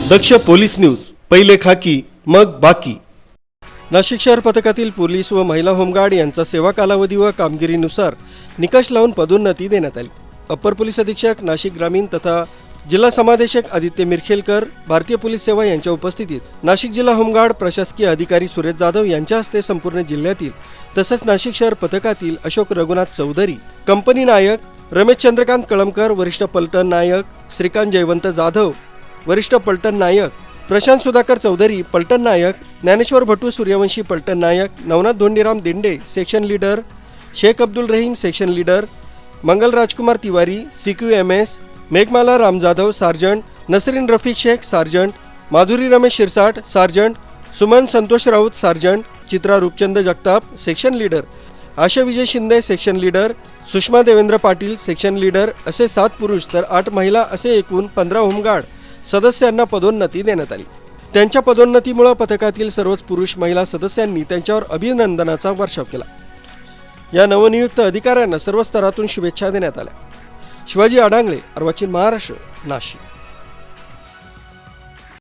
दक्ष police news, पहिले खाकी मग बाकी। नाशिक शहर पथकातील पोलीस व महिला होमगार्ड यांचा सेवा कालावधी व कामगिरीनुसार निकष लावून पदोन्नती देण्यात आली। अपर पोलीस अधीक्षक नाशिक ग्रामीण तथा जिल्हा समादेशक आदित्य मिरखेलकर, भारतीय पोलीस सेवा यांच्या उपस्थितीत नाशिक जिल्हा होमगार्ड प्रशासकीय अधिकारी सुरेश जाधव यांच्या हस्ते संपूर्ण जिल्ह्यातील तसेच नाशिक शहर पथकातील अशोक रघुनाथ चौधरी, कंपनी नायक रमेश चंद्रकांत कळमकर, वरिष्ठ पलटण नायक श्रीकांत जयवंत जाधव, वरिष्ठ पलटण नायक प्रशांत सुधाकर चौधरी, पलटण नायक ज्ञानेश्वर भट्टू सूर्यवंशी, पलटण Naik Navnath Dhondiram Dinde, section leader Shaikh Abdul Rahim, section leader Mangal Rajkumar Tiwari, CQMS Meghmala Ram Jadhav, sergeant Nasrin Rafiq Shaikh, sergeant Madhuri Ramesh Shirsat, sergeant Suman Santosh Raut, sergeant Chitra Roopchand Jagtap, section leader Asha Vijay Shinde, section leader Sushma Devendra Patil, section leader असे 7 पुरुष तर 8 महिला असे एकूण 15 होमगार्ड सदस्यांना पदोन्नती देण्यात आली। त्यांच्या पदोन्नतीमुळे पथकातील सर्वच पुरुष महिला सदस्यांनी त्यांच्यावर अभिनंदनाचा वर्षाव केला। या नवनियुक्त अधिकाऱ्यांना सर्व स्तरातून शुभेच्छा देण्यात आल्या। शिवाजी आडांगळे, अर्वाचीन महाराष्ट्र, नाशिक।